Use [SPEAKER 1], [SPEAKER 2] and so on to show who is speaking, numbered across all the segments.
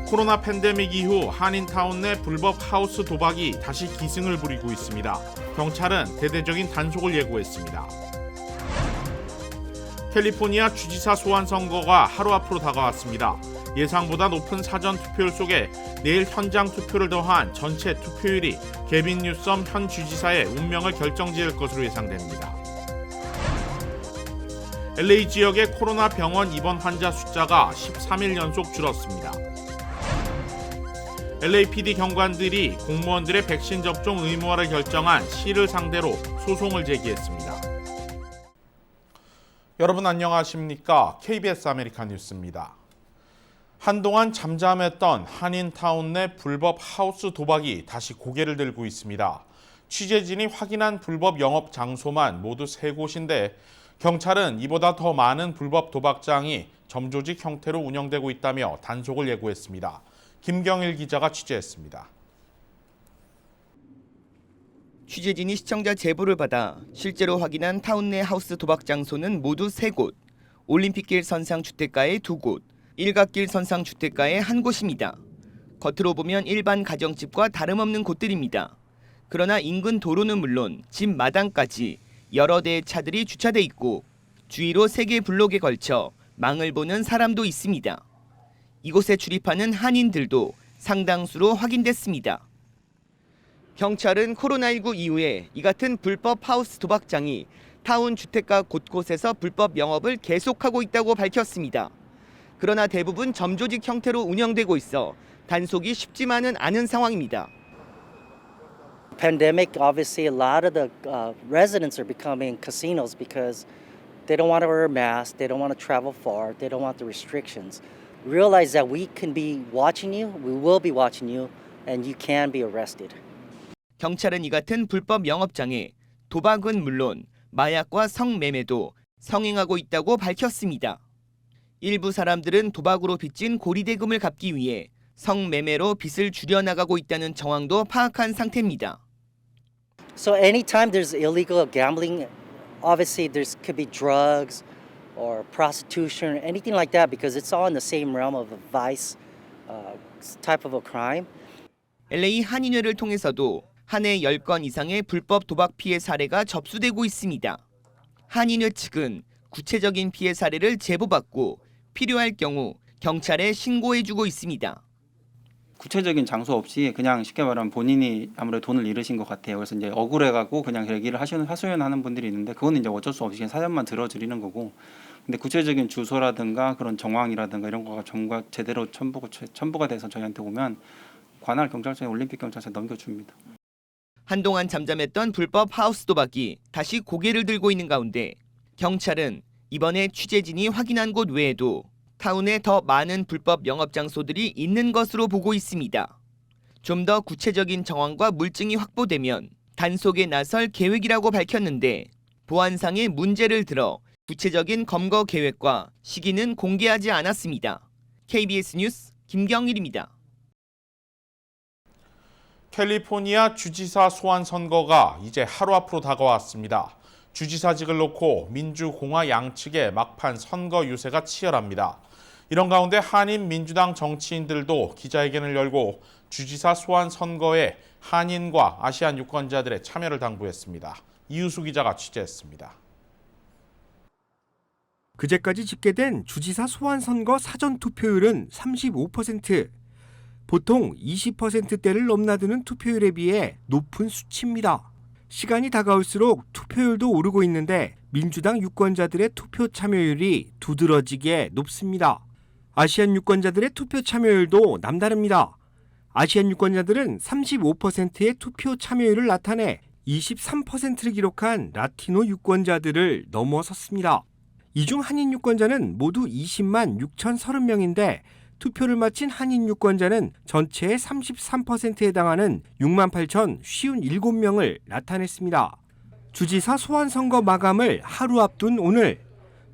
[SPEAKER 1] 코로나 팬데믹 이후 한인타운 내 불법 하우스 도박이 다시 기승을 부리고 있습니다. 경찰은 대대적인 단속을 예고했습니다. 캘리포니아 주지사 소환 선거가 하루 앞으로 다가왔습니다. 예상보다 높은 사전 투표율 속에 내일 현장 투표를 더한 전체 투표율이 게빈 뉴섬 현 주지사의 운명을 결정지을 것으로 예상됩니다. LA 지역의 코로나 병원 입원 환자 숫자가 13일 연속 줄었습니다. LAPD 경관들이 공무원들의 백신 접종 의무화를 결정한 시를 상대로 소송을 제기했습니다. 여러분 안녕하십니까? KBS 아메리칸 뉴스입니다. 한동안 잠잠했던 한인타운 내 불법 하우스 도박이 다시 고개를 들고 있습니다. 취재진이 확인한 불법 영업 장소만 모두 3곳인데 경찰은 이보다 더 많은 불법 도박장이 점조직 형태로 운영되고 있다며 단속을 예고했습니다. 김경일 기자가 취재했습니다.
[SPEAKER 2] 취재진이 시청자 제보를 받아 실제로 확인한 타운 내 하우스 도박 장소는 모두 3곳, 올림픽길 선상 주택가에 2곳, 일갓길 선상 주택가에 1곳입니다. 겉으로 보면 일반 가정집과 다름없는 곳들입니다. 그러나 인근 도로는 물론 집 마당까지 여러 대의 차들이 주차돼 있고 주위로 3개 블록에 걸쳐 망을 보는 사람도 있습니다. 이곳에 출입하는 한인들도 상당수로 확인됐습니다. 경찰은 코로나19 이후에 이 같은 불법 하우스 도박장이 타운 주택가 곳곳에서 불법 영업을 계속하고 있다고 밝혔습니다. 그러나 대부분 점조직 형태로 운영되고 있어 단속이 쉽지만은 않은 상황입니다.
[SPEAKER 3] Pandemic, obviously, a lot of the residents are becoming casinos because they don't want to wear a mask, they don't want to travel far, they don't want the restrictions. Realize that we can be watching you, we will be watching you, and you can be arrested.
[SPEAKER 2] 경찰은 이 같은 불법 영업장에 도박은 물론 마약과 성매매도 성행하고 있다고 밝혔습니다. 일부 사람들은 도박으로 빚진 고리대금을 갚기 위해 성매매로 빚을 줄여나가고 있다는 정황도 파악한 상태입니다.
[SPEAKER 3] So anytime there's illegal gambling, obviously there could be drugs or prostitution or anything like that because it's all in the same realm of a vice type of a crime.
[SPEAKER 2] LA 한인회를 통해서도 한 해 10건 이상의 불법 도박 피해 사례가 접수되고 있습니다. 한인회 측은 구체적인 피해 사례를 제보받고 필요할 경우 경찰에 신고해주고 있습니다.
[SPEAKER 4] 구체적인 장소 없이 그냥 쉽게 말하면 본인이 아무래도 돈을 잃으신 것 같아요. 그래서 이제 억울해가고 그냥 얘기를 하소연하는 분들이 있는데 그거는 이제 어쩔 수 없이 그냥 사연만 들어드리는 거고. 근데 구체적인 주소라든가 그런 정황이라든가 이런 거가 전부 제대로 첨부가 돼서 저희한테 오면 관할 경찰서에 올림픽 경찰서에 넘겨줍니다.
[SPEAKER 2] 한동안 잠잠했던 불법 하우스 도박이 다시 고개를 들고 있는 가운데 경찰은 이번에 취재진이 확인한 곳 외에도 타운에 더 많은 불법 영업 장소들이 있는 것으로 보고 있습니다. 좀 더 구체적인 정황과 물증이 확보되면 단속에 나설 계획이라고 밝혔는데 보안상의 문제를 들어 구체적인 검거 계획과 시기는 공개하지 않았습니다. KBS 뉴스 김경일입니다.
[SPEAKER 1] 캘리포니아 주지사 소환 선거가 이제 하루 앞으로 다가왔습니다. 주지사직을 놓고 민주공화 양측의 막판 선거 유세가 치열합니다. 이런 가운데 한인 민주당 정치인들도 기자회견을 열고 주지사 소환 선거에 한인과 아시안 유권자들의 참여를 당부했습니다. 이유수 기자가 취재했습니다.
[SPEAKER 5] 그제까지 집계된 주지사 소환 선거 사전 투표율은 35%. 보통 20%대를 넘나드는 투표율에 비해 높은 수치입니다. 시간이 다가올수록 투표율도 오르고 있는데 민주당 유권자들의 투표 참여율이 두드러지게 높습니다. 아시안 유권자들의 투표 참여율도 남다릅니다. 아시안 유권자들은 35%의 투표 참여율을 나타내 23%를 기록한 라티노 유권자들을 넘어섰습니다. 이 중 한인 유권자는 모두 20만 6,030명인데 투표를 마친 한인 유권자는 전체의 33%에 해당하는 6만 8,057명을 나타냈습니다. 주지사 소환 선거 마감을 하루 앞둔 오늘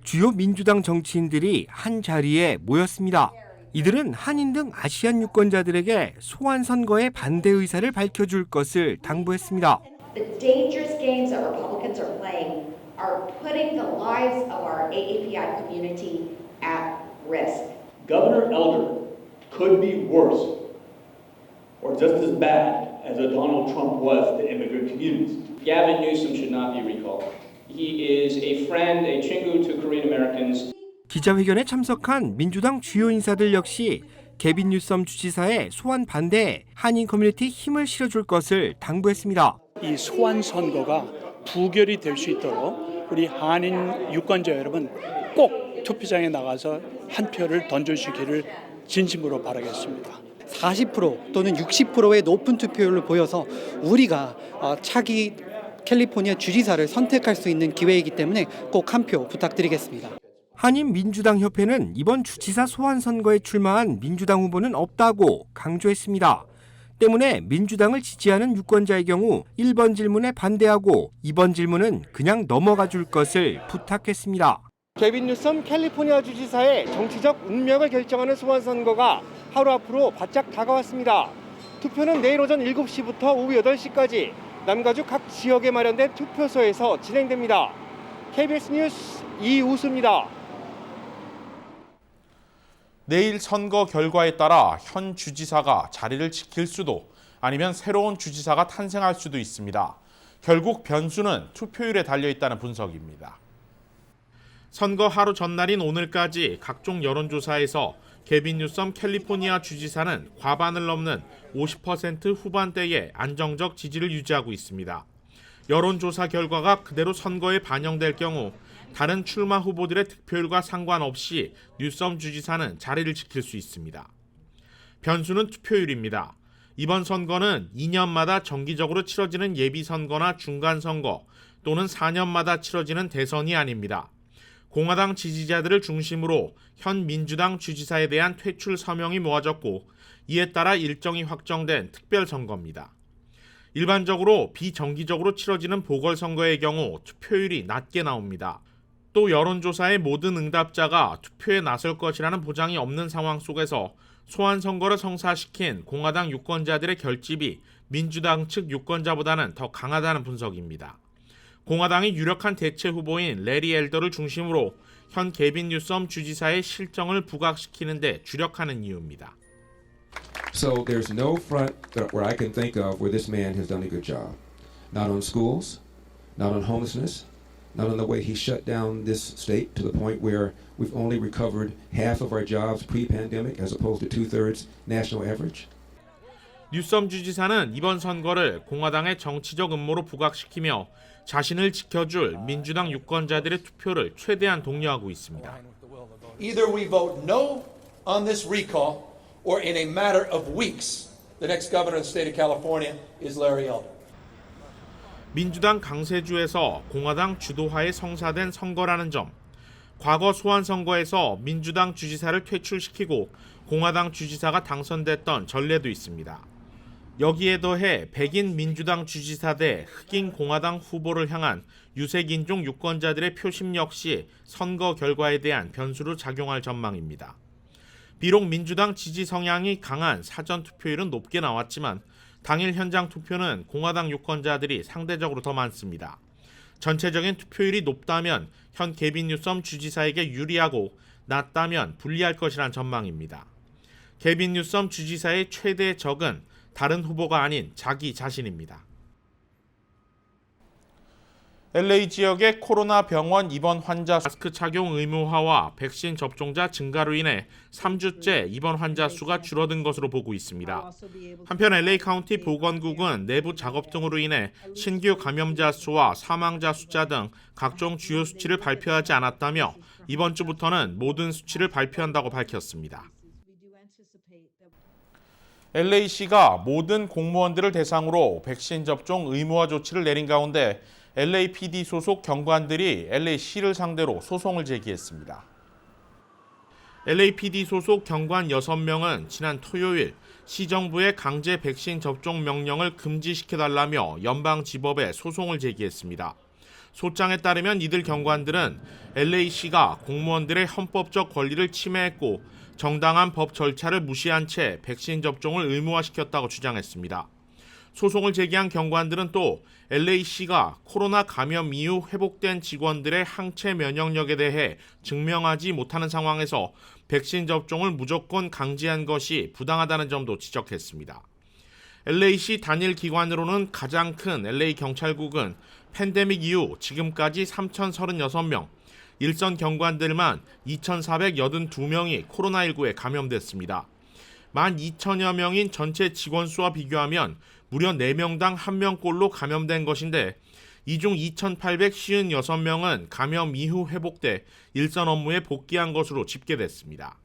[SPEAKER 5] 주요 민주당 정치인들이 한 자리에 모였습니다. 이들은 한인 등 아시안 유권자들에게 소환 선거의 반대 의사를 밝혀줄 것을 당부했습니다.
[SPEAKER 6] The dangerous games that Republicans are playing are putting the lives of our AAPI community at risk.
[SPEAKER 7] Governor Elder could be worse or just as bad as a Donald Trump was to immigrant communities.
[SPEAKER 8] Gavin Newsom should not be recalled. He is a friend, a 친구 to Korean Americans.
[SPEAKER 5] 기자회견에 참석한 민주당 주요 인사들 역시 개빈 뉴섬 주지사의 소환 반대에 한인 커뮤니티 힘을 실어줄 것을 당부했습니다.
[SPEAKER 9] 이 소환 선거가 부결이 될 수 있도록 우리 한인 유권자 여러분 꼭 투표장에 나가서 한 표를 던져주시기를 진심으로 바라겠습니다.
[SPEAKER 10] 40% 또는 60%의 높은 투표율을 보여서 우리가 차기 캘리포니아 주지사를 선택할 수 있는 기회이기 때문에 꼭 한 표 부탁드리겠습니다.
[SPEAKER 5] 한인 민주당 협회는 이번 주지사 소환 선거에 출마한 민주당 후보는 없다고 강조했습니다. 때문에 민주당을 지지하는 유권자의 경우 1번 질문에 반대하고 2번 질문은 그냥 넘어가 줄 것을 부탁했습니다. 개빈 뉴섬 캘리포니아 주지사의 정치적 운명을 결정하는 소환 선거가 하루 앞으로 바짝 다가왔습니다. 투표는 내일 오전 7시부터 오후 8시까지 남가주 각 지역에 마련된 투표소에서 진행됩니다. KBS 뉴스 이우수입니다.
[SPEAKER 1] 내일 선거 결과에 따라 현 주지사가 자리를 지킬 수도 아니면 새로운 주지사가 탄생할 수도 있습니다. 결국 변수는 투표율에 달려있다는 분석입니다. 선거 하루 전날인 오늘까지 각종 여론조사에서 개빈 뉴섬 캘리포니아 주지사는 과반을 넘는 50% 후반대의 안정적 지지를 유지하고 있습니다. 여론조사 결과가 그대로 선거에 반영될 경우 다른 출마 후보들의 득표율과 상관없이 뉴섬 주지사는 자리를 지킬 수 있습니다. 변수는 투표율입니다. 이번 선거는 2년마다 정기적으로 치러지는 예비선거나 중간선거 또는 4년마다 치러지는 대선이 아닙니다. 공화당 지지자들을 중심으로 현 민주당 주지사에 대한 퇴출 서명이 모아졌고 이에 따라 일정이 확정된 특별선거입니다. 일반적으로 비정기적으로 치러지는 보궐선거의 경우 투표율이 낮게 나옵니다. 또 여론조사의 모든 응답자가 투표에 나설 것이라는 보장이 없는 상황 속에서 소환선거를 성사시킨 공화당 유권자들의 결집이 민주당 측 유권자보다는 더 강하다는 분석입니다. 공화당이 유력한 대체 후보인 레리 엘더를 중심으로 현 개빈 뉴섬 주지사의 실정을 부각시키는 데 주력하는 이유입니다.
[SPEAKER 11] So there's no front where I can think of where this man has done a good job. Not on schools, not on homelessness, not on the way he shut down this state to the point where we've only recovered half of our jobs pre-pandemic as opposed to 2/3 national average.
[SPEAKER 1] 뉴섬 주지사는 이번 선거를 공화당의 정치적 음모로 부각시키며 자신을 지켜줄 민주당 유권자들의 투표를 최대한 독려하고 있습니다.
[SPEAKER 12] Either we vote no on this recall or in a matter of weeks the next governor of the state of California is Larry Elder.
[SPEAKER 1] 민주당 강세주에서 공화당 주도하에 성사된 선거라는 점, 과거 소환 선거에서 민주당 주지사를 퇴출시키고 공화당 주지사가 당선됐던 전례도 있습니다. 여기에 더해 백인 민주당 주지사 대 흑인 공화당 후보를 향한 유색인종 유권자들의 표심 역시 선거 결과에 대한 변수로 작용할 전망입니다. 비록 민주당 지지 성향이 강한 사전 투표율은 높게 나왔지만 당일 현장 투표는 공화당 유권자들이 상대적으로 더 많습니다. 전체적인 투표율이 높다면 현 개빈 뉴섬 주지사에게 유리하고 낮다면 불리할 것이란 전망입니다. 개빈 뉴섬 주지사의 최대 적은 다른 후보가 아닌 자기 자신입니다. LA 지역의 코로나 병원 입원 환자 마스크 착용 의무화와 백신 접종자 증가로 인해 3주째 입원 환자 수가 줄어든 것으로 보고 있습니다. 한편 LA 카운티 보건국은 내부 작업 등으로 인해 신규 감염자 수와 사망자 숫자 등 각종 주요 수치를 발표하지 않았다며 이번 주부터는 모든 수치를 발표한다고 밝혔습니다. LA시가 모든 공무원들을 대상으로 백신 접종 의무화 조치를 내린 가운데 LAPD 소속 경관들이 LA시를 상대로 소송을 제기했습니다. LAPD 소속 경관 6명은 지난 토요일 시정부의 강제 백신 접종 명령을 금지시켜달라며 연방지법에 소송을 제기했습니다. 소장에 따르면 이들 경관들은 LA시가 공무원들의 헌법적 권리를 침해했고 정당한 법 절차를 무시한 채 백신 접종을 의무화시켰다고 주장했습니다. 소송을 제기한 경관들은 또 LA시가 코로나 감염 이후 회복된 직원들의 항체 면역력에 대해 증명하지 못하는 상황에서 백신 접종을 무조건 강제한 것이 부당하다는 점도 지적했습니다. LA시 단일 기관으로는 가장 큰 LA 경찰국은 팬데믹 이후 지금까지 3,036명, 일선 경관들만 2,482명이 코로나19에 감염됐습니다. 12,000여 명인 전체 직원 수와 비교하면 무려 4명당 1명꼴로 감염된 것인데 이 중 2,856명은 감염 이후 회복돼 일선 업무에 복귀한 것으로 집계됐습니다.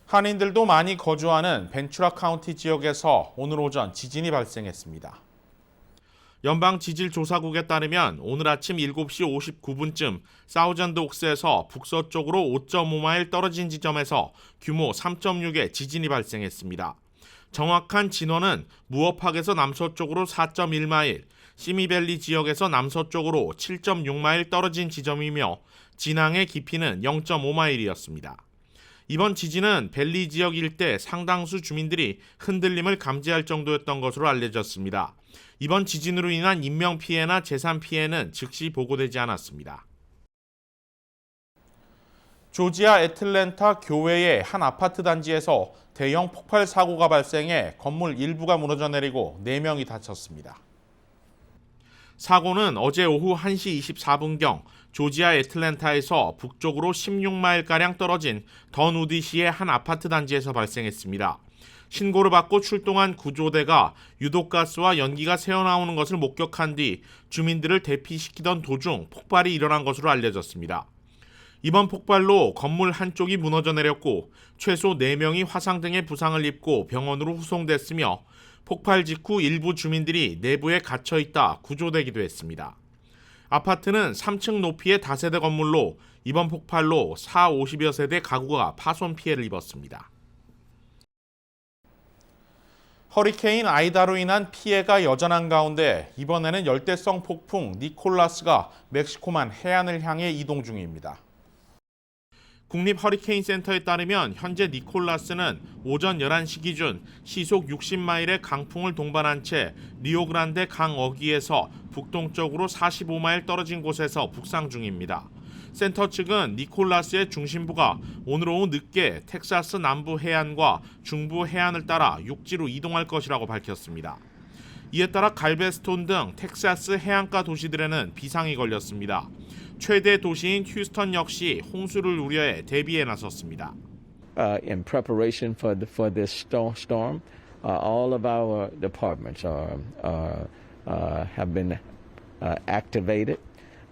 [SPEAKER 1] 한인들도 많이 거주하는 벤츄라 카운티 지역에서 오늘 오전 지진이 발생했습니다. 연방지질조사국에 따르면 오늘 아침 7시 59분쯤 사우전드 옥스에서 북서쪽으로 5.5마일 떨어진 지점에서 규모 3.6의 지진이 발생했습니다. 정확한 진원은 무어팍에서 남서쪽으로 4.1마일, 시미밸리 지역에서 남서쪽으로 7.6마일 떨어진 지점이며 진앙의 깊이는 0.5마일이었습니다. 이번 지진은 밸리 지역 일대 상당수 주민들이 흔들림을 감지할 정도였던 것으로 알려졌습니다. 이번 지진으로 인한 인명피해나 재산피해는 즉시 보고되지 않았습니다. 조지아 애틀랜타 교외의 한 아파트 단지에서 대형 폭발 사고가 발생해 건물 일부가 무너져 내리고 4명이 다쳤습니다. 사고는 어제 오후 1시 24분경 조지아 애틀랜타에서 북쪽으로 16마일가량 떨어진 던우디시의 한 아파트 단지에서 발생했습니다. 신고를 받고 출동한 구조대가 유독가스와 연기가 새어나오는 것을 목격한 뒤 주민들을 대피시키던 도중 폭발이 일어난 것으로 알려졌습니다. 이번 폭발로 건물 한쪽이 무너져 내렸고 최소 4명이 화상 등의 부상을 입고 병원으로 후송됐으며 폭발 직후 일부 주민들이 내부에 갇혀있다 구조되기도 했습니다. 아파트는 3층 높이의 다세대 건물로 이번 폭발로 50여 세대 가구가 파손 피해를 입었습니다. 허리케인 아이다로 인한 피해가 여전한 가운데 이번에는 열대성 폭풍 니콜라스가 멕시코만 해안을 향해 이동 중입니다. 국립 허리케인 센터에 따르면 현재 니콜라스는 오전 11시 기준 시속 60마일의 강풍을 동반한 채 리오그란데 강 어귀에서 북동쪽으로 45마일 떨어진 곳에서 북상 중입니다. 센터 측은 니콜라스의 중심부가 오늘 오후 늦게 텍사스 남부 해안과 중부 해안을 따라 육지로 이동할 것이라고 밝혔습니다. 이에 따라 갈베스톤 등 텍사스 해안가 도시들에는 비상이 걸렸습니다. 최대 도시인 휴스턴 역시 홍수를 우려해 대비에 나섰습니다.
[SPEAKER 13] In preparation for this storm, all of our departments have been activated.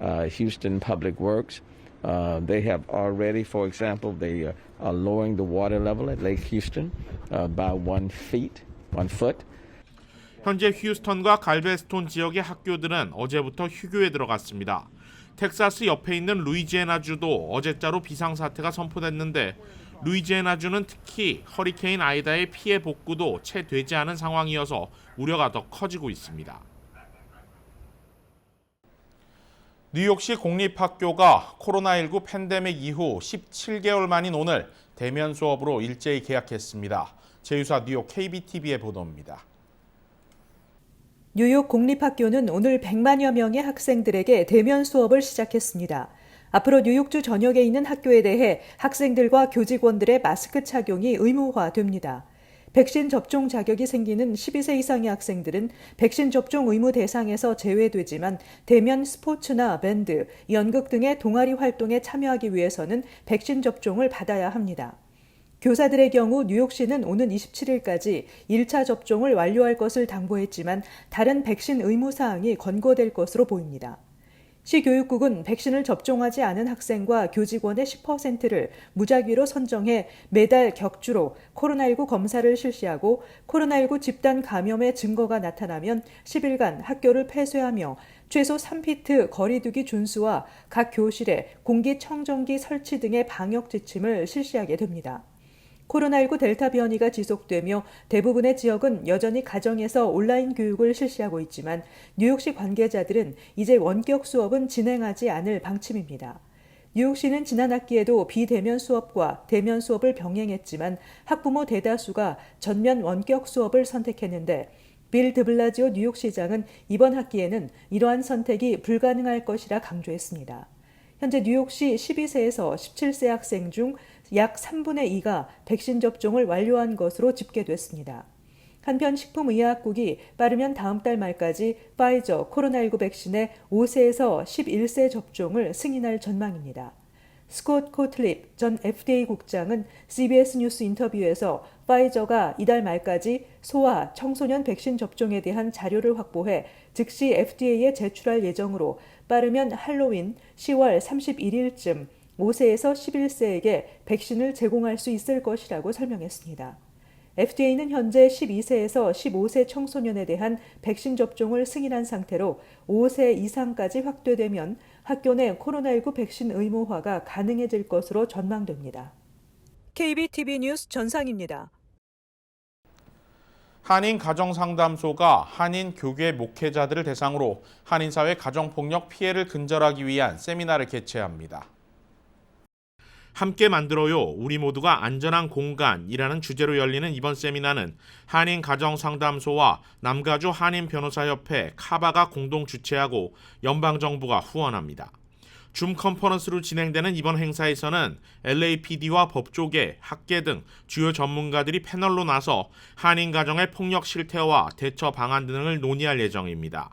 [SPEAKER 13] Houston Public Works, they have already, for example, they are lowering the water level at Lake Houston by 1 foot.
[SPEAKER 1] 현재 휴스턴과 갈베스톤 지역의 학교들은 어제부터 휴교에 들어갔습니다. 텍사스 옆에 있는 루이지애나주도 어제자로 비상사태가 선포됐는데 루이지애나주는 특히 허리케인 아이다의 피해 복구도 채 되지 않은 상황이어서 우려가 더 커지고 있습니다. 뉴욕시 공립학교가 코로나19 팬데믹 이후 17개월 만인 오늘 대면 수업으로 일제히 개학했습니다. 제휴사 뉴욕 KBTV의 보도입니다.
[SPEAKER 14] 뉴욕 공립학교는 오늘 100만여 명의 학생들에게 대면 수업을 시작했습니다. 앞으로 뉴욕주 전역에 있는 학교에 대해 학생들과 교직원들의 마스크 착용이 의무화됩니다. 백신 접종 자격이 생기는 12세 이상의 학생들은 백신 접종 의무 대상에서 제외되지만 대면 스포츠나 밴드, 연극 등의 동아리 활동에 참여하기 위해서는 백신 접종을 받아야 합니다. 교사들의 경우 뉴욕시는 오는 27일까지 1차 접종을 완료할 것을 당부했지만 다른 백신 의무 사항이 권고될 것으로 보입니다. 시 교육국은 백신을 접종하지 않은 학생과 교직원의 10%를 무작위로 선정해 매달 격주로 코로나19 검사를 실시하고 코로나19 집단 감염의 증거가 나타나면 10일간 학교를 폐쇄하며 최소 3피트 거리두기 준수와 각 교실에 공기청정기 설치 등의 방역 지침을 실시하게 됩니다. 코로나19 델타 변이가 지속되며 대부분의 지역은 여전히 가정에서 온라인 교육을 실시하고 있지만 뉴욕시 관계자들은 이제 원격 수업은 진행하지 않을 방침입니다. 뉴욕시는 지난 학기에도 비대면 수업과 대면 수업을 병행했지만 학부모 대다수가 전면 원격 수업을 선택했는데 빌 드블라지오 뉴욕시장은 이번 학기에는 이러한 선택이 불가능할 것이라 강조했습니다. 현재 뉴욕시 12세에서 17세 학생 중 약 3분의 2가 백신 접종을 완료한 것으로 집계됐습니다. 한편 식품의약국이 빠르면 다음 달 말까지 파이저 코로나19 백신의 5세에서 11세 접종을 승인할 전망입니다. 스콧 코틀립 전 FDA 국장은 CBS 뉴스 인터뷰에서 파이저가 이달 말까지 소아, 청소년 백신 접종에 대한 자료를 확보해 즉시 FDA에 제출할 예정으로 빠르면 할로윈 10월 31일쯤 5세에서 11세에게 백신을 제공할 수 있을 것이라고 설명했습니다. FDA는 현재 12세에서 15세 청소년에 대한 백신 접종을 승인한 상태로 5세 이상까지 확대되면 학교 내 코로나19 백신 의무화가 가능해질 것으로 전망됩니다. KBTV 뉴스 전상입니다.
[SPEAKER 1] 한인 가정상담소가 한인 교계 목회자들을 대상으로 한인사회 가정폭력 피해를 근절하기 위한 세미나를 개최합니다. 함께 만들어요. 우리 모두가 안전한 공간이라는 주제로 열리는 이번 세미나는 한인 가정상담소와 남가주 한인변호사협회 카바가 공동 주최하고 연방정부가 후원합니다. 줌 컨퍼런스로 진행되는 이번 행사에서는 LAPD와 법조계, 학계 등 주요 전문가들이 패널로 나서 한인 가정의 폭력 실태와 대처 방안 등을 논의할 예정입니다.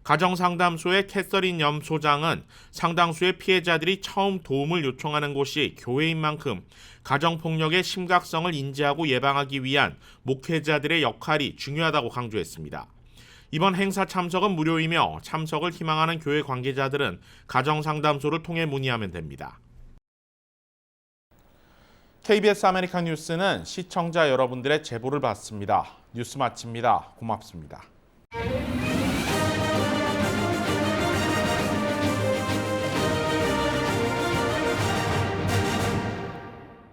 [SPEAKER 1] 가정상담소의 캐서린 염 소장은 상당수의 피해자들이 처음 도움을 요청하는 곳이 교회인 만큼 가정폭력의 심각성을 인지하고 예방하기 위한 목회자들의 역할이 중요하다고 강조했습니다. 이번 행사 참석은 무료이며 참석을 희망하는 교회 관계자들은 가정상담소를 통해 문의하면 됩니다. KBS 아메리칸 뉴스는 시청자 여러분들의 제보를 받습니다. 뉴스 마칩니다. 고맙습니다.